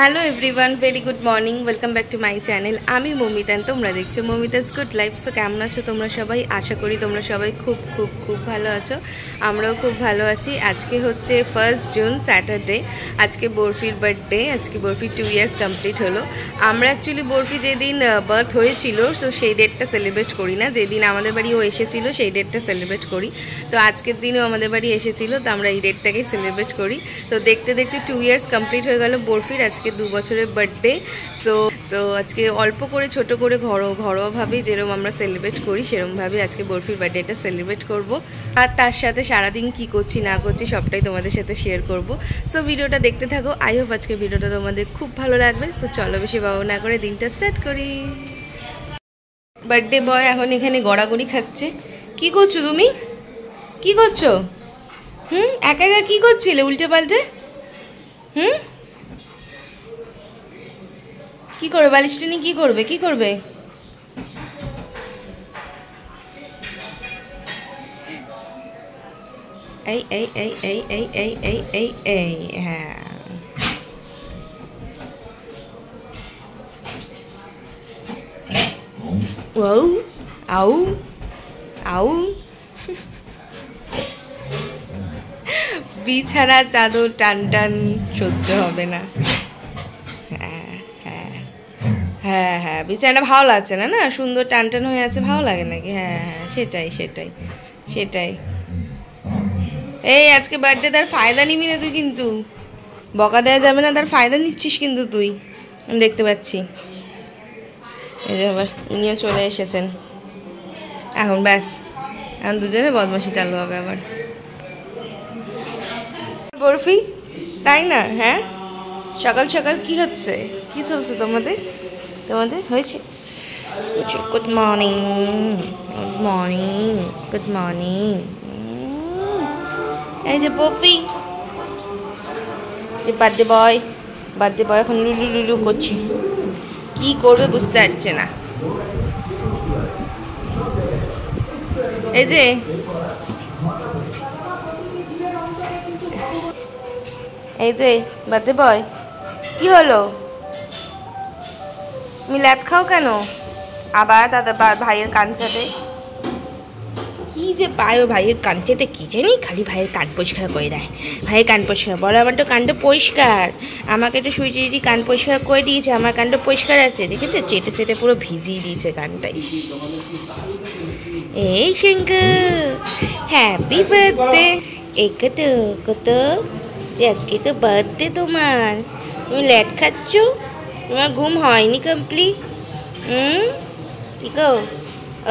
Hello everyone, very good morning, welcome back to my channel. আমি মমিতা, তোমরা দেখছো মমিতাস good life. So কেমন আছো তোমরা সবাই? আশা করি তোমরা সবাই খুব খুব খুব ভালো আছো। আমরাও খুব ভালো আছি। আজকে হচ্ছে 1 জুন, স্যাটারডে। আজকে বরফির বার্থডে। আজকে বরফির 2 ইয়ার্স কমপ্লিট হলো। আমরা অ্যাকচুয়ালি বরফি যেদিন বার্থ হয়েছিল তো সেই ডেটটা সেলিব্রেট করি না, যেদিন আমাদের বাড়ি ও এসেছিলো সেই ডেটটা সেলিব্রেট করি। তো আজকের দিনও আমাদের বাড়ি এসেছিলো, তো আমরা এই ডেটটাকেই সেলিব্রেট করি। তো দেখতে দেখতে 2 ইয়ার্স কমপ্লিট হয়ে গেল বরফির। আজকে 2 বছরের বার্থডে। সো আজকে অল্প করে ছোট করে ঘরোয়াভাবেই যেরকম আমরা সেলিব্রেট করি সেরকমভাবে আজকে বরফির বার্থডেটা সেলিব্রেট করব। আর তার সাথে সারাদিন কি করছি না করছি সবটাই তোমাদের সাথে শেয়ার করব। সো ভিডিওটা দেখতে থাকো। আই হোপ আজকে ভিডিওটা তোমাদের খুব ভালো লাগবে। সো চলো বেশি বাবু না করে দিনটা স্টার্ট করি। বার্থডে বয় এখন এখানে গড়াগড়ি খাচ্ছে। কি করছো তুমি? কি করছো? একা একা কি করছিলে উল্টে পাল্টে? কি করবে বালিশটা নিয়ে? কি করবে? এই এই এই এই এই এই এই এই এই হ্যাঁ, ও আউ আউ বিছানা চাদর টান টান সহ্য হবে না। হ্যাঁ হ্যাঁ, বিছানাটা ভালো লাগছে না, না সুন্দর টান টান হয়ে আছে, ভালো লাগে নাকি? হ্যাঁ হ্যাঁ, সেটাই সেটাই সেটাই। এই আজকে বার্থডে, তার ফায়দা নিবি না তুই, কিন্তু বকা দেওয়া যাবে না, তার ফায়দা নিচ্ছিস কিন্তু তুই, আমি দেখতে পাচ্ছি। এই যে আবার ইনিও চলে এসেছেন এখন, ব্যাস এখন দুজনে বদমাশি চালু হবে আবার। বরফি তাই না? হ্যাঁ, সকাল সকাল কি হচ্ছে, কি চলছে তোমাদের? হয়েছে? Good morning, good morning, good morning. এই যে বরফি, যে বার্থডে বয় এখন লুলু লুলু করছি, কি করবে বুঝতে পারছে না। এই যে বার্থডে বয়, কি হলো? তুমি ল্যাদ খাও কেন? আবার দাদা ভাইয়ের কান চাটে, কি যে পায় ভাইয়ের কান চেতে কি জানি, খালি ভাইয়ের কান পরিষ্কার করে দেয়। ভাইয়ের কান পরিষ্কার বলো, আমার তো কানটা পরিষ্কার, আমাকে তো সুইচি কান পরিষ্কার করে দিয়েছে, আমার কানটা পরিষ্কার আছে। দেখেছে, চেটে চেটে পুরো ভিজিয়ে দিয়েছে কানটা। এই শঙ্কর, হ্যাপি বার্থডে। কত কত, আজকে তো বার্থডে তোমার, তুমি ল্যাট খাচ্ছ, তোমার ঘুম হয়নি কমপ্লিট। কি গো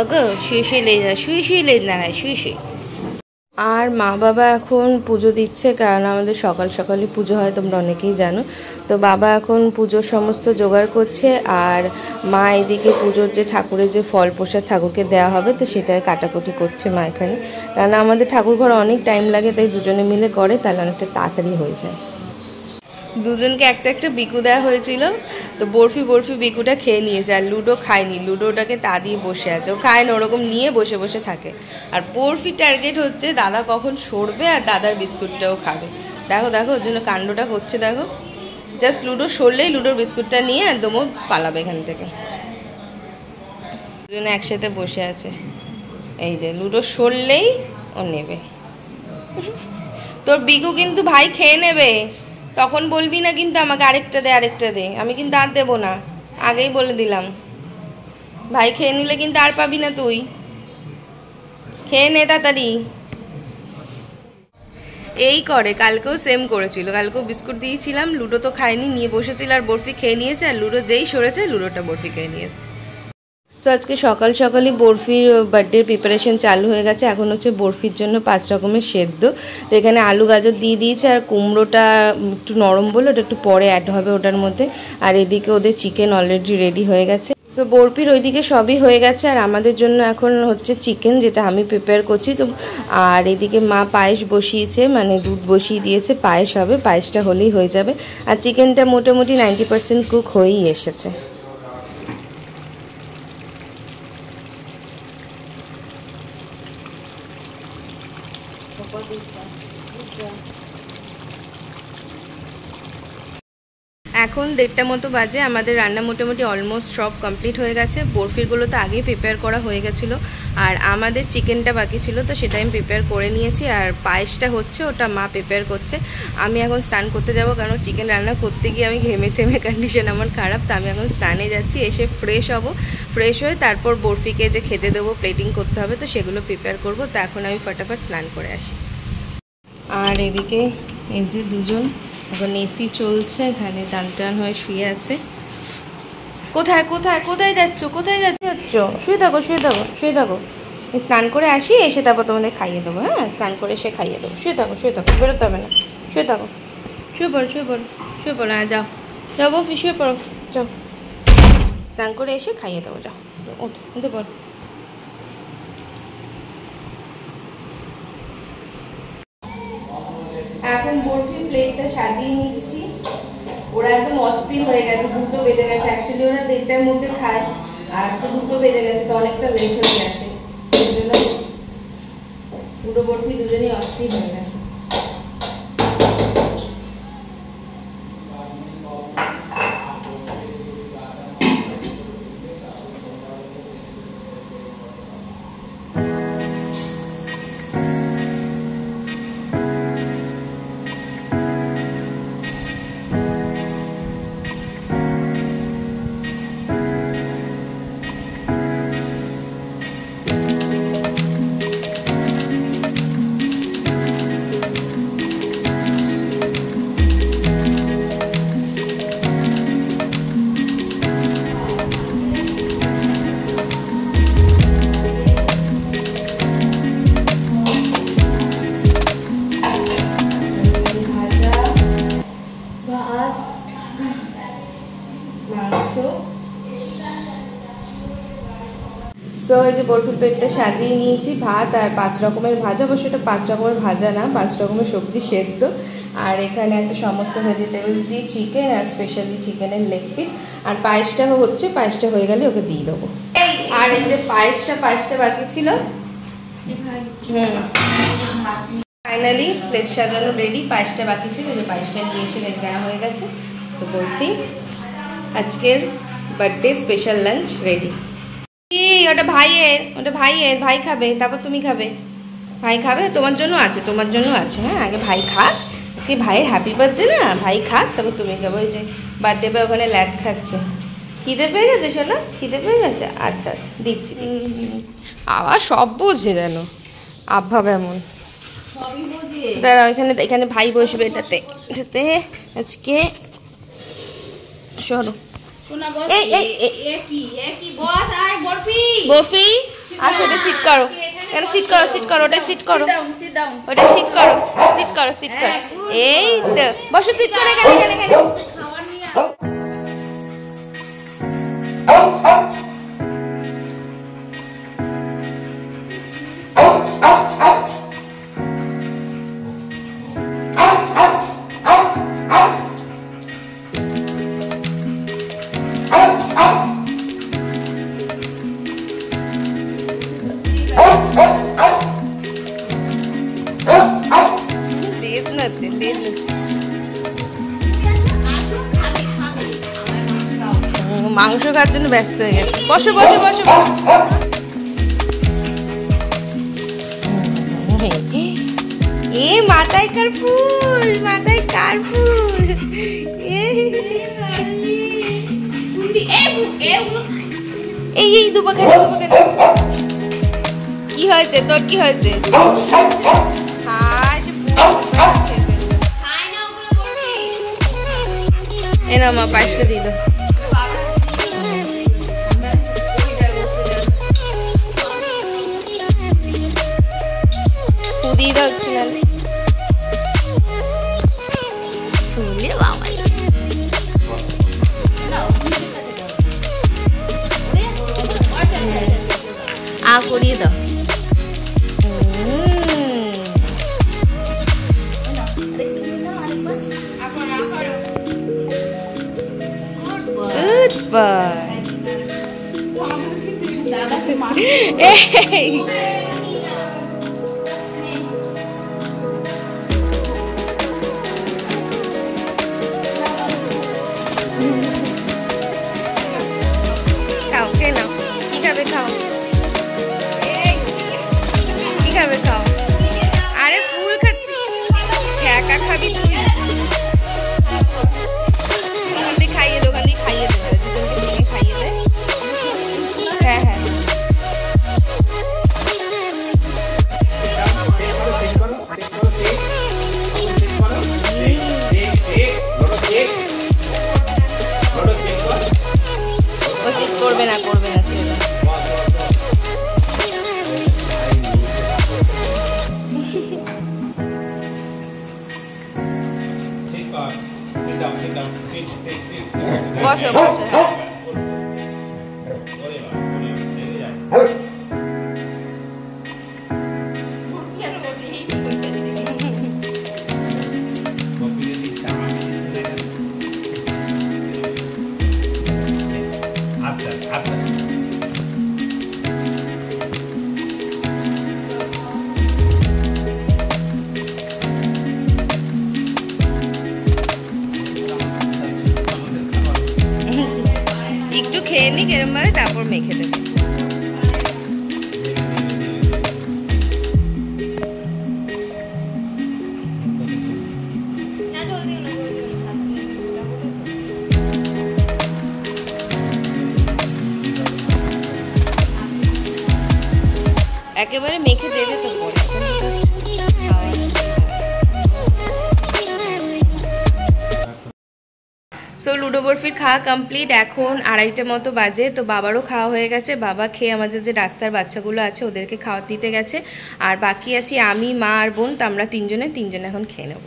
ওগো, শুয়ে আর মা বাবা এখন পুজো দিচ্ছে, কারণ আমাদের সকাল সকালই পুজো হয়, তোমরা অনেকেই জানো। তো বাবা এখন পুজোর সমস্ত জোগাড় করছে, আর মা এদিকে পুজোর যে ঠাকুরের যে ফল প্রসাদ ঠাকুরকে দেওয়া হবে তো সেটাই কাটাকুটি করছে মা এখানে। কারণ আমাদের ঠাকুর ঘর অনেক টাইম লাগে, তাই দুজনে মিলে করে, তাহলে অনেকটা তাড়াতাড়ি হয়ে যায়। দুজনকে একটা একটা বিকু দেওয়া হয়েছিল, তো বরফি বিকুটা খেয়ে নিয়েছে, আর লুডো খায়নি। লুডোটাকে তা দিয়ে বসে আছে, ও খায় না, ওরকম নিয়ে বসে বসে থাকে। আর বরফি টার্গেট হচ্ছে দাদা কখন সরবে আর দাদার বিস্কুটটাও খাবে। দেখো দেখো ওর জন্য কাণ্ডটা করছে, দেখো জাস্ট লুডো সরলেই লুডোর বিস্কুটটা নিয়ে একদমও পালাবে এখান থেকে। দুজনে একসাথে বসে আছে, এই যে লুডো সরলেই ও নেবে। তোর বিকু কিন্তু ভাই খেয়ে নেবে, তখন বলবি না কিন্তু আমাকে আরেকটা দে, আমি কিন্তু আর দেবো না, আগেই বলে দিলাম। ভাই খেয়ে নিলে কিন্তু আর পাবি না তুই, খেয়ে নে তাড়াতাড়ি। এই করে, কালকেও সেম করেছিল, কালকেও বিস্কুট দিয়েছিলাম, লুডো তো খায়নি, নিয়ে বসেছিল, আর বরফি খেয়ে নিয়েছে, আর লুডো যেই সরেছে লুডোটা বরফি খেয়ে নিয়েছে। সো আজকে সকাল সকালই বরফির বার্থডের প্রিপারেশন চালু হয়ে গেছে। এখন হচ্ছে বরফির জন্য 5 রকমের সেদ্ধ, তো এখানে আলু গাজর দিয়ে দিয়েছে, আর কুমড়োটা একটু নরম বলে ওটা একটু পরে অ্যাড হবে ওটার মধ্যে। আর এদিকে ওদের চিকেন অলরেডি রেডি হয়ে গেছে। তো বরফির ওইদিকে সবই হয়ে গেছে, আর আমাদের জন্য এখন হচ্ছে চিকেন, যেটা আমি প্রিপেয়ার করছি। তো আর এদিকে মা পায়েস বসিয়েছে, মানে দুধ বসিয়ে দিয়েছে, পায়েস হবে, পায়েসটা হলেই হয়ে যাবে। আর চিকেনটা মোটামুটি 90% কুক হয়েই এসেছে। এখন 1:30 মতো বাজে। আমাদের রান্না মোটামুটি অলমোস্ট সব কমপ্লিট হয়ে গেছে। বরফিরগুলো তো আগেই প্রিপেয়ার করা হয়ে গেছিলো, আর আমাদের চিকেনটা বাকি ছিল, তো সেটা আমি প্রিপেয়ার করে নিয়েছি। আর পায়েসটা হচ্ছে, ওটা মা প্রিপেয়ার করছে। আমি এখন স্নান করতে যাব, কারণ চিকেন রান্না করতে গিয়ে আমি ঘেমে টেমে কন্ডিশন আমার খারাপ। তো আমি এখন স্নানে যাচ্ছি, এসে ফ্রেশ হব। ফ্রেশ হয়ে তারপর বরফিকে যে খেতে দেবো, প্লেটিং করতে হবে, তো সেগুলো প্রিপেয়ার করব। তো এখন আমি ফটাফট স্নান করে আসি। আর এদিকে এই যে দুজন এখন এসি চলছে, এখানে টান টান হয়ে শুয়ে আছে। কোথায় কোথায় কোথায় যাচ্ছ, কোথায় যাচ্ছ? শুয়ে থাকো শুয়ে থাকো শুয়ে থাকো। স্নান করে আসি, এসে তারপর তোমাদের খাইয়ে দেবো। হ্যাঁ, স্নান করে এসে খাইয়ে দেবো। শুয়ে থাকো শুয়ে থাকো, বেরোতে হবে না। শুয়ে থাকো, শুয়ে পড়ো শুয়ে পড়ো শুয়ে পড়ো। হ্যাঁ যাও যাও বফি, শুয়ে পড়ো, যাও। স্নান করে এসে খাইয়ে দেবো, যাও উঠে পড়ো। এখন বরফি প্লেটটা সাজিয়ে নিচ্ছি। ওরা একদম অস্থির হয়ে গেছে, 2টো বেজে গেছে। অ্যাকচুয়ালি ওরা 1:30টার মধ্যে খায়, আর আজকে 2টো বেজে গেছে, তো অনেকটা লেট হয়ে গেছে। সেই জন্য দুটো বরফি দুজনেই অস্থির হয়ে গেছে। সো এই যে বরফির প্লেটটা সাজিয়ে নিয়েছি, ভাত আর 5 রকমের ভাজা। অবশ্য এটা 5 রকমের ভাজা না, 5 রকমের সবজি সেদ্ধ। আর এখানে আছে সমস্ত ভেজিটেবলস দিয়ে চিকেন, আর স্পেশালি চিকেনের লেগ পিস। আর পায়েসটা হচ্ছে, পায়েসটা হয়ে গেলে ওকে দিয়ে দেবো। আর এই যে পায়েসটা বাকি ছিল। ফাইনালি প্লেট সাজানো রেডি। পায়েসটা বাকি ছিল, যে পায়েসটা নিয়ে এসে দেওয়া হয়ে গেছে। তো বরফি আজকের বার্থডে স্পেশাল লাঞ্চ রেডি। ওটা ভাইয়ের, ভাই খাবে, তারপর তুমি খাবে। ভাই খাবে, তোমার জন্য আছে। হ্যাঁ, আগে ভাই খাক। আজকে ভাইয়ের হ্যাপি বার্থডে না, ভাই খাক, তারপর তুমি খাবে। ওই যে বার্থডে বয় ওখানে ল্যাগ খাচ্ছে। খিদে পেয়ে গেছে শোনা, খিদে পেয়ে গেছে? আচ্ছা আচ্ছা, দিচ্ছি। আবার সব বোঝে যেন, আভাব এমন। দাঁড়া, এখানে ভাই বসবে এটাতে। আজকে সরো। বরফি আর সেটা সিট করো, সিট করো, ওটা সিট করো, ওটা সিট করো। এই তো বসো, সিট করে এখানে। মাংস খাওয়ার জন্য ব্যস্ত হয়ে গেছে। বসো। এ মাথায় কার ফুল, এই দুপাকে। কি হয়েছে তোর, কি হয়েছে? এ না মা, পায়েসটা দিয়ে দাও। দিয়ে দাও একটু। করিয়ে দাও। Good boy. Hey. বসো বসো। একটু খেয়ে নি কেরম ভাবে, তারপর মেখে দেবে। একেবারে মেখে দেবে তো পরে। সো লুডো বরফির খাওয়া কমপ্লিট। এখন 2:30 মতো বাজে। তো বাবারও খাওয়া হয়ে গেছে। বাবা খেয়ে আমাদের যে রাস্তার বাচ্চাগুলো আছে ওদেরকে খাওয়া দিতে গেছে। আর বাকি আছি আমি, মা আর বোন। তো আমরা তিনজনে এখন খেয়ে নেব।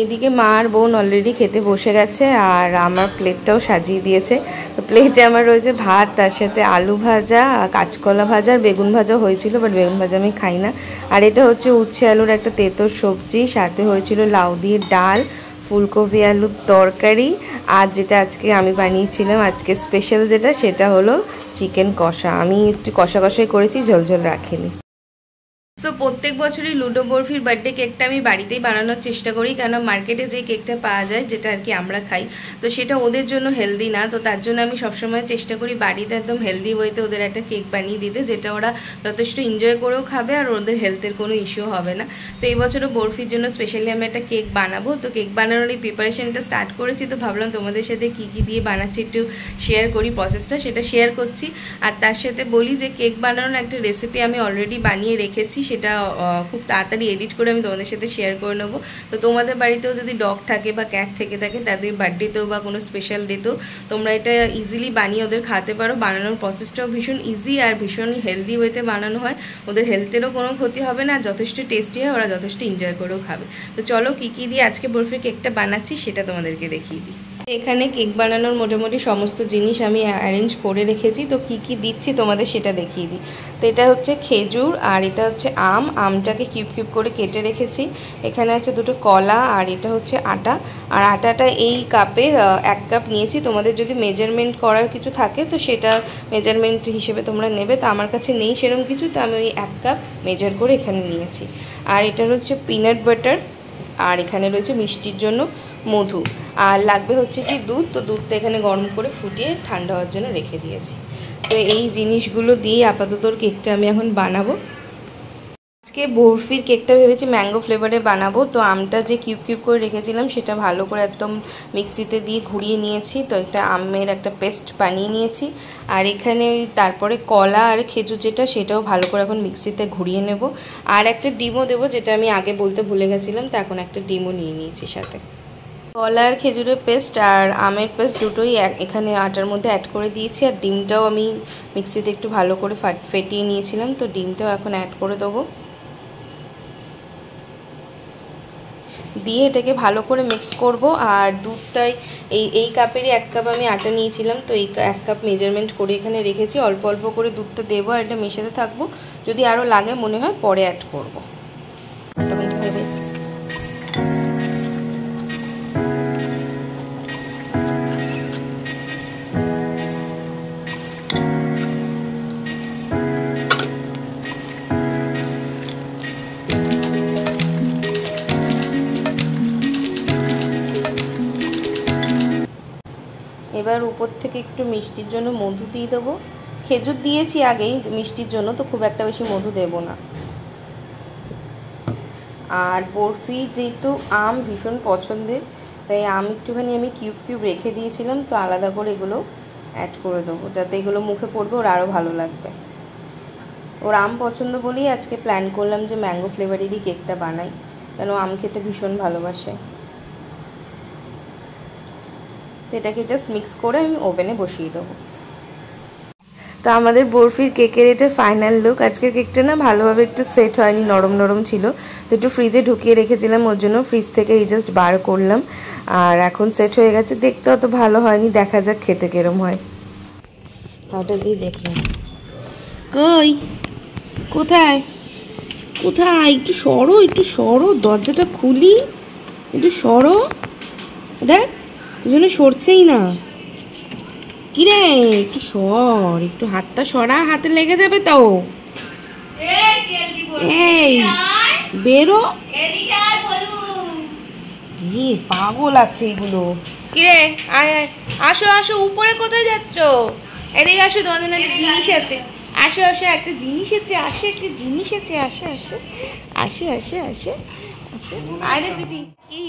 এদিকে মা আর বোন অলরেডি খেতে বসে গেছে আর আমার প্লেটটাও সাজিয়ে দিয়েছে। তো প্লেটে আমার রয়েছে ভাত, তার সাথে আলু ভাজা, কাঁচকলা ভাজা আর বেগুন ভাজা হয়েছিল, বাট বেগুন ভাজা আমি খাই না। আর এটা হচ্ছে উচ্ছে আলুর একটা তেঁতোর সবজি, সাথে হয়েছিল লাউ দিয়ে ডাল, ফুলকপি আলুর তরকারি, আর যেটা আজকে আমি বানিয়েছিলাম আজকে স্পেশাল যেটা, সেটা হলো চিকেন কষা। আমি একটু কষা কষাই করেছি, ঝোল রাখিনি। সো প্রত্যেক বছরই লুডো বরফির বার্থডে কেকটা আমি বাড়িতেই বানানোর চেষ্টা করি, কেন মার্কেটে যে কেকটা পাওয়া যায়, যেটা আর কি আমরা খাই, তো সেটা ওদের জন্য হেলদি না। তো তার জন্য আমি সবসময় চেষ্টা করি বাড়িতে একদম হেলদি ওয়েতে ওদের একটা কেক বানিয়ে দিতে, যেটা ওরা যথেষ্ট এনজয় করেও খাবে আর ওদের হেলথের কোনো ইস্যু হবে না। তো এই বছরও বরফির জন্য স্পেশালি আমি একটা কেক বানাবো। তো কেক বানানোর এই প্রিপারেশনটা স্টার্ট করেছি। তো ভাবলাম তোমাদের সাথে কী কী দিয়ে বানাচ্ছি একটু শেয়ার করি, প্রসেসটা সেটা শেয়ার করছি। আর তার সাথে বলি যে কেক বানানোর একটা রেসিপি আমি অলরেডি বানিয়ে রেখেছি, সেটা খুব তাড়াতাড়ি এডিট করে আমি তোমাদের সাথে শেয়ার করে নেবো। তো তোমাদের বাড়িতেও যদি ডগ থাকে বা ক্যাট থেকে থাকে, তাদের বার্থডেতেও বা কোনো স্পেশাল ডেতেও তোমরা এটা ইজিলি বানিয়ে ওদের খাওয়াতে পারো। বানানোর প্রসেসটাও ভীষণ ইজি আর ভীষণ হেলদি ওয়েতে বানানো হয়। ওদের হেলথেরও কোনো ক্ষতি হবে না, যথেষ্ট টেস্টি হয়, ওরা যথেষ্ট এনজয় করেও খাবে। তো চলো কী কী দিয়ে আজকে বরফির কেকটা বানাচ্ছি সেটা তোমাদেরকে দেখিয়ে দিই। এখানে কেক বানানোর মোটামুটি সমস্ত জিনিস আমি অ্যারেঞ্জ করে রেখেছি। তো কি কি দিচ্ছি তোমাদের সেটা দেখিয়ে দিই। তো এটা হচ্ছে খেজুর আর এটা হচ্ছে আমটাকে কিউব কিউব করে কেটে রেখেছি। এখানে আছে দুটো কলা আর এটা হচ্ছে আটা। আর আটাটা এই কাপের 1 কাপ নিয়েছি। তোমাদের যদি মেজারমেন্ট করার কিছু থাকে তো সেটা মেজারমেন্ট হিসেবে তোমরা নেবে। তো আমার কাছে নেই সেরকম কিছু, তো আমি ওই 1 কাপ মেজার করে এখানে নিয়েছি। আর এটা হচ্ছে পিনাট বাটার, আর এখানে রয়েছে মিষ্টির জন্য মধু, আর লাগবে হচ্ছে কি দুধ। তো দুধটা এখানে গরম করে ফুটিয়ে ঠান্ডা হওয়ার জন্য রেখে দিয়েছি। তো এই জিনিসগুলো দিয়ে আপাতত কেকটা আমি এখন বানাবো। আজকে বরফির কেকটা ভেবেছি ম্যাঙ্গো ফ্লেভারে বানাবো। তো আমটা যে কিউব কিউব করে রেখেছিলাম সেটা ভালো করে একদম মিক্সিতে দিয়ে ঘুরিয়ে নিয়েছি। তো একটা আমের একটা পেস্ট বানিয়ে নিয়েছি। আর এখানে তারপরে কলা আর খেজুর যেটা, সেটাও ভালো করে এখন মিক্সিতে ঘুরিয়ে নেব। আর একটা ডিমও দেবো, যেটা আমি আগে বলতে ভুলে গেছিলাম। তো এখন একটা ডিমও নিয়ে নিয়েছি সাথে। কলা আর খেজুরের পেস্ট আর আমের পেস্ট দুটোই এখানে আটার মধ্যে অ্যাড করে দিয়েছি। আর ডিমটাও আমি মিক্সিতে একটু ভালো করে ফেটিয়ে নিয়েছিলাম। তো ডিমটাও এখন অ্যাড করে দেবো, দিয়ে এটাকে ভালো করে মিক্স করব। আর দুধটাই এই কাপেরই 1 কাপ আমি আটা নিয়েছিলাম। তো এই 1 কাপ মেজারমেন্ট করে এখানে রেখেছি। অল্প অল্প করে দুধটা দেবো আর এটা মেশাতে থাকবো। যদি আরও লাগে মনে হয় পরে অ্যাড করবো। এবার উপর থেকে একটু মিষ্টির জন্য মধু দিয়ে দেবো। খেজুর দিয়েছি আগেই মিষ্টির জন্য, তো খুব একটা বেশি মধু দেবো না। আর বরফি যেহেতু আম ভীষণ পছন্দের, তাই আম একটুখানি আমি কিউব কিউব রেখে দিয়েছিলাম। তো আলাদা করে এগুলো অ্যাড করে দেবো, যাতে এগুলো মুখে পড়বে ওর আরও ভালো লাগবে। ওর আম পছন্দ বলেই আজকে প্ল্যান করলাম যে ম্যাঙ্গো ফ্লেভারেরই কেকটা বানাই, কেন আম খেতে ভীষণ ভালোবাসে। তো এটাকে জাস্ট মিক্স করে আমি ওভেনে বসিয়ে দেবো। তো আমাদের বরফির কেকের এটা ফাইনাল লুক। আজকের কেকটা না ভালোভাবে একটু সেট হয়নি, নরম নরম ছিল, তো একটু ফ্রিজে ঢুকিয়ে রেখেছিলাম, ওর জন্য ফ্রিজ থেকে এই জাস্ট বার করলাম। আর এখন সেট হয়ে গেছে, দেখতে অত ভালো হয়নি, দেখা যাক খেতে কিরম হয়। হাওটা দিয়ে দেখলাম। কই কোথায় কোথায়, একটু সরো, একটু সরো, দরজাটা খুলি, একটু সরো। দেখ দুজনে সরছেই না, কিরে একটু সর, একটু হাতটা সরা, হাতে লেগে যাবে তো। এই বেরো, পাগল আছে এগুলো। কিরে আসো আসো, উপরে কোথায় যাচ্ছ? এদিকে আসো, তোমাদের একটা জিনিস আছে। আসো আসো, একটা জিনিস আছে, আসে একটা জিনিস আছে, আসে আসে আসে আসে আসে আসে। আরে দিদি কি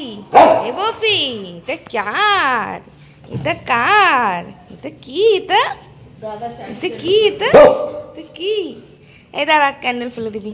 এ বফি, এটা কার, এটা কার, এটা কি, এটা এটা কি, এটা এটা কি? এই দাঁড়া, ক্যান্ডেল ফেলে দিবি।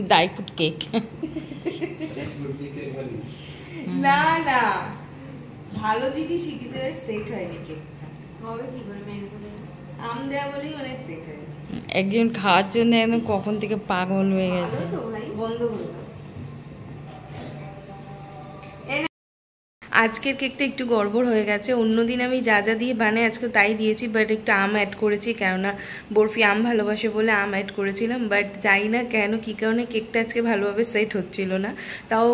ড্রাই ফ্রুট কেক না না, ভালো জিনিস শিখিতে সেট হয়নি, কেক হবে কি করে, আম দেয়া বলেই মানে সেট হয়। একজন খাওয়ার জন্য একদম কখন থেকে পাগল হয়ে গেছে। বন্ধ করো। আজকের কেকটা একটু গড়বড় হয়ে গেছে, অন্যদিন আমি যা যা দিয়ে বানাই আজকে তাই দিয়েছি, বাট একটু আম অ্যাড করেছি, কেননা বরফি আম ভালোবাসে বলে আম অ্যাড করেছিলাম। বাট জানি না কেন কী কারণে কেকটা আজকে ভালোভাবে সেট হচ্ছিল না, তাও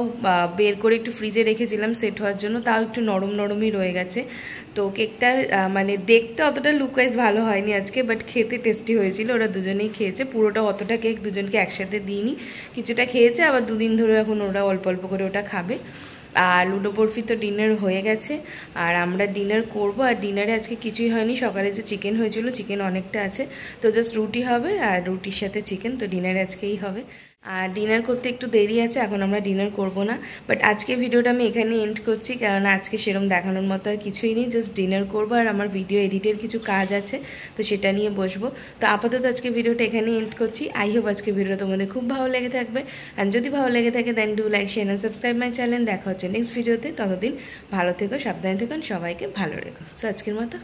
বের করে একটু ফ্রিজে রেখেছিলাম সেট হওয়ার জন্য, তাও একটু নরম নরমই রয়ে গেছে। তো কেকটা মানে দেখতে অতটা লুক ওয়াইজ ভালো হয়নি আজকে, বাট খেতে টেস্টি হয়েছিল, ওরা দুজনেই খেয়েছে। পুরোটা অতটা কেক দুজনকে একসাথে দিইনি, কিছুটা খেয়েছে, আবার দুদিন ধরে এখন ওরা অল্প অল্প করে ওটা খাবে। আর লুডো বরফি তো ডিনার হয়ে গেছে, আর আমরা ডিনার করব। আর ডিনারে আজকে কিছুই হয়নি, সকালে যে চিকেন হয়েছিল চিকেন অনেকটা আছে, তো জাস্ট রুটি হবে আর রুটির সাথে চিকেন, তো ডিনারে আজকেই হবে। আর ডিনার করতে একটু দেরি আছে, এখন আমরা ডিনার করব না। বাট আজকে ভিডিওটা আমি এখানে এন্ড করছি, কারণ আজকে সেরকম দেখানোর মতো আর কিছুই নেই, জাস্ট ডিনার করবো আর আমার ভিডিও এডিটের কিছু কাজ আছে, তো সেটা নিয়ে বসবো। তো আপাতত আজকে ভিডিওটা এখানে এন্ড করছি। আই হোপ আজকে ভিডিওটা তোমাদের খুব ভালো লেগে থাকবে, অ্যান্ড যদি ভালো লেগে থাকে then do like share and subscribe my channel. দেখা হচ্ছে নেক্সট ভিডিওতে, ততদিন ভালো থেকো, সাবধানে থেকো, সবাইকে ভালো রেখো। সো আজকের মতো